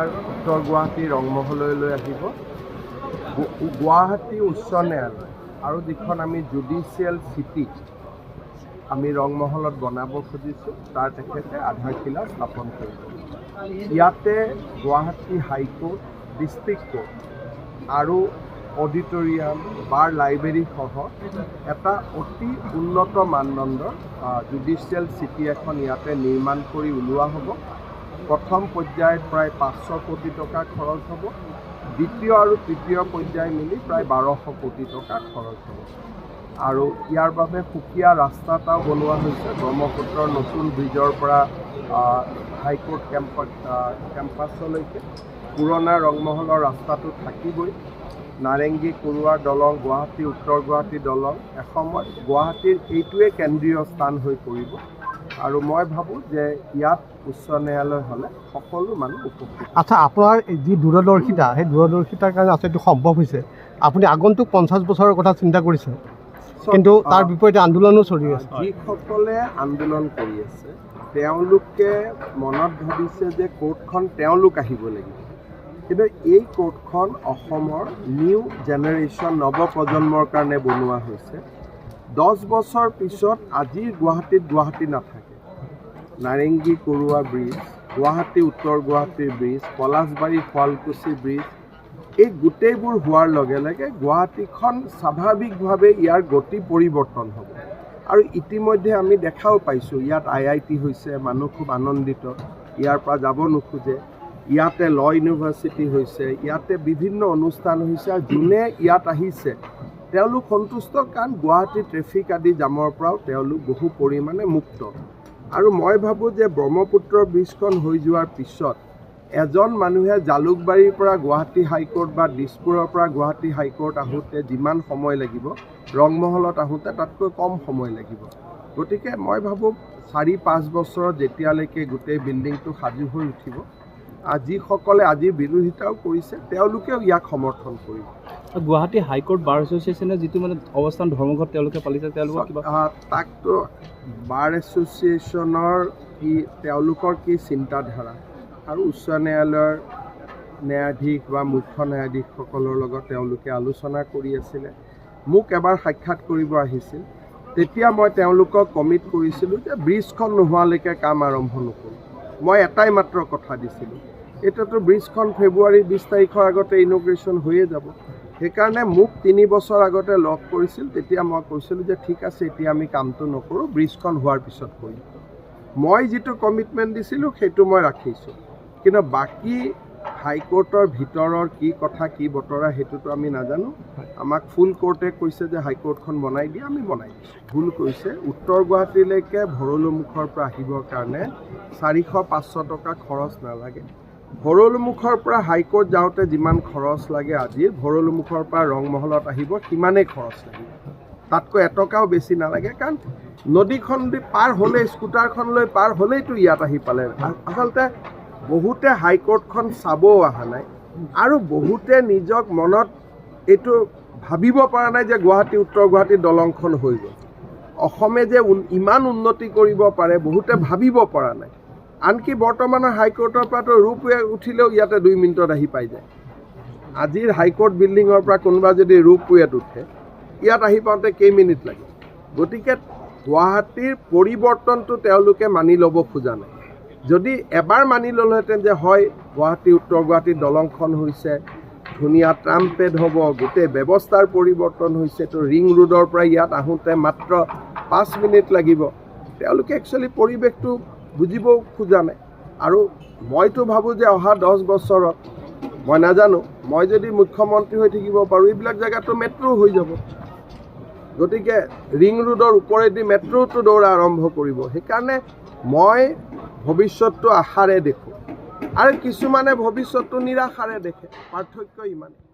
উত্তৰ গুৱাহাটী ৰংমহললৈ আহিব গুৱাহাটী উচ্চ ন্যায়ালয় আৰু যিখন আমি জুডিচিয়েল চিটি আমি ৰংমহলত বনাব খুজিছোঁ তাৰ তেখেতে আধাৰশিলা স্থাপন কৰিব। ইয়াতে গুৱাহাটী হাইকোৰ্ট, ডিষ্ট্ৰিক্ট কোৰ্ট আৰু অডিটৰিয়াম, বাৰ লাইব্ৰেৰী সহ এটা অতি উন্নত মানদণ্ডৰ জুডিচিয়েল চিটি এখন ইয়াতে নিৰ্মাণ কৰি ওলোৱা হ'ব। প্ৰথম পৰ্যায়ত প্ৰায় 500 কোটি টকা খৰচ হ'ব। দ্বিতীয় আৰু তৃতীয় পৰ্যায় মিলি প্ৰায় 1200 কোটি টকা খৰচ হ'ব। আৰু ইয়াৰ বাবে সুকীয়া ৰাস্তা এটাও বনোৱা হৈছে। ব্ৰহ্মপুত্ৰৰ নতুন ব্ৰিজৰ পৰা হাইকোৰ্ট কেম্পাছলৈকে পুৰণা ৰংমহলৰ ৰাস্তাটো থাকিবই। নাৰেংগী কুৰুৱাৰ দলং, গুৱাহাটী উত্তৰ গুৱাহাটী দলং এসময়ত গুৱাহাটীৰ এইটোৱে কেন্দ্ৰীয় স্থান হৈ পৰিব। আৰু মই ভাবোঁ যে ইয়াত উচ্চ ন্যায়ালয় হ'লে সকলো মানুহ উপকৃত। আচ্ছা, আপোনাৰ যি দূৰদৰ্শিতা, সেই দূৰদৰ্শিতাৰ কাৰণে আচলতে এইটো সম্ভৱ হৈছে। আপুনি আগন্তুক 50 বছৰৰ কথা চিন্তা কৰিছে, কিন্তু তাৰ বিপৰীতে আন্দোলনো চলি আছে। যিসকলে আন্দোলন কৰি আছে তেওঁলোকে মনত ভাবিছে যে কোৰ্টখন তেওঁলোক আহিব লাগিব, কিন্তু এই কোৰ্টখন অসমৰ নিউ জেনেৰেশ্যন নৱপ্ৰজন্মৰ কাৰণে বনোৱা হৈছে। 10 বছৰ পিছত আজিৰ গুৱাহাটী নাথাকে। নাৰেংগী কুৰুৱা ব্ৰিজ, গুৱাহাটী উত্তৰ গুৱাহাটীৰ ব্ৰিজ, পলাশবাৰী শুৱালকুছি ব্ৰিজ, এই গোটেইবোৰ হোৱাৰ লগে লগে গুৱাহাটীখন স্বাভাৱিকভাৱে ইয়াৰ গতি পৰিৱৰ্তন হ'ব। আৰু ইতিমধ্যে আমি দেখাও পাইছোঁ ইয়াত IIT হৈছে, মানুহ খুব আনন্দিত, ইয়াৰ পৰা যাব নোখোজে। ইয়াতে ল ইউনিভাৰ্চিটি হৈছে, ইয়াতে বিভিন্ন অনুষ্ঠান হৈছে, আৰু যোনে ইয়াত আহিছে তেওঁলোক সন্তুষ্ট, কাৰণ গুৱাহাটী ট্ৰেফিক আদি জামৰ পৰাও তেওঁলোক বহু পৰিমাণে মুক্ত। আৰু মই ভাবোঁ যে ব্ৰহ্মপুত্ৰ ব্ৰিজখন হৈ যোৱাৰ পিছত এজন মানুহে জালুকবাৰীৰ পৰা গুৱাহাটী হাইকোৰ্ট বা দিছপুৰৰ পৰা গুৱাহাটী হাইকোৰ্ট আহোঁতে যিমান সময় লাগিব, ৰংমহলত আহোঁতে তাতকৈ কম সময় লাগিব। গতিকে মই ভাবোঁ 4-5 বছৰত যেতিয়ালৈকে গোটেই বিল্ডিংটো সাজু হৈ উঠিব, যিসকলে আজিৰ বিৰোধিতাও কৰিছে তেওঁলোকেও ইয়াক সমৰ্থন কৰিব। গুৱাহাটী হাইকোৰ্ট বাৰ এছ'চিয়েশ্যনে যিটো অৱস্থান ধৰ্মঘট তেওঁলোকে পালিছে, তাকতো বাৰ এছ'চিয়েশ্যনৰ তেওঁলোকৰ কি চিন্তাধাৰা আৰু উচ্চ ন্যায়ালয়ৰ ন্যায়াধীশ বা মুখ্য ন্যায়াধীশসকলৰ লগত তেওঁলোকে আলোচনা কৰি আছিলে। মোক এবাৰ সাক্ষাৎ কৰিব আহিছিল, তেতিয়া মই তেওঁলোকক কমিট কৰিছিলোঁ যে ব্ৰিজখন নোহোৱালৈকে কাম আৰম্ভ নকৰোঁ। মই এটাই মাত্ৰ কথা দিছিলোঁ, এতিয়াতো ব্ৰিজখন ফেব্ৰুৱাৰী 20 তাৰিখৰ আগতে ইনগ্ৰেশ্যন হৈয়ে যাব। সেইকাৰণে মোক 3 বছৰ আগতে লগ কৰিছিল, তেতিয়া মই কৈছিলোঁ যে ঠিক আছে, এতিয়া আমি কামটো নকৰোঁ, ব্ৰিজখন হোৱাৰ পিছত কৰিম। মই যিটো কমিটমেণ্ট দিছিলোঁ সেইটো মই ৰাখিছোঁ, কিন্তু বাকী হাইকোৰ্টৰ ভিতৰৰ কি কথা কি বতৰা সেইটোতো আমি নাজানো। আমাক ফুল কোৰ্টে কৈছে যে হাইকোৰ্টখন বনাই দিয়া, আমি বনাই দিছোঁ। ভুল কৈছে। উত্তৰ গুৱাহাটীলৈকে ভৰলুমুখৰ পৰা আহিবৰ কাৰণে 400-500 টকা খৰচ নালাগে। ভৰলুমুখৰ পৰা হাইকোৰ্ট যাওঁতে যিমান খৰচ লাগে আজিৰ, ভৰলুমুখৰ পৰা ৰংমহলত আহিব সিমানেই খৰচ লাগিব। তাতকৈ এটকাও বেছি নালাগে, কাৰণ নদীখন পাৰ হ'লেই, স্কুটাৰখন লৈ পাৰ হ'লেইতো ইয়াত আহি পালে। আচলতে বহুতে হাইকোৰ্টখন চাবও অহা নাই, আৰু বহুতে নিজক মনত এইটো ভাবিব পৰা নাই যে গুৱাহাটী উত্তৰ গুৱাহাটী দলংখন হৈ গ'ল। অসমে যে ইমান উন্নতি কৰিব পাৰে বহুতে ভাবিব পৰা নাই। আনকি বৰ্তমানৰ হাইকোৰ্টৰ পৰাতো ৰূপৱে উঠিলেও ইয়াতে 2 মিনিটত আহি পাই যায়। আজিৰ হাইকোৰ্ট বিল্ডিঙৰ পৰা কোনোবা যদি ৰূপৱেত উঠে, ইয়াত আহি পাওঁতে কেইমিনিট লাগে। গতিকে গুৱাহাটীৰ পৰিৱৰ্তনটো তেওঁলোকে মানি ল'ব খোজা নাই। যদি এবাৰ মানি ল'লেহেঁতেন যে হয় গুৱাহাটী উত্তৰ গুৱাহাটী দলংখন হৈছে, ধুনীয়া ট্ৰাম্পেড হ'ব, গোটেই ব্যৱস্থাৰ পৰিৱৰ্তন হৈছে, তো ৰিং ৰোডৰ পৰা ইয়াত আহোঁতে মাত্ৰ 5 মিনিট লাগিব, তেওঁলোকে একচুৱেলি পৰিৱেশটো বুজিব খোজা নাই। আৰু মইতো ভাবোঁ যে অহা 10 বছৰত, মই নাজানো, মই যদি মুখ্যমন্ত্ৰী হৈ থাকিব পাৰোঁ, এইবিলাক জেগাতো মেট্ৰ' হৈ যাব। গতিকে ৰিং ৰোডৰ ওপৰেদি মেট্ৰ'টো দৌৰা আৰম্ভ কৰিব। সেইকাৰণে মই ভৱিষ্যতটো আশাৰে দেখোঁ, আৰু কিছুমানে ভৱিষ্যতটো নিৰাশাৰে দেখে। পাৰ্থক্য ইমানেই।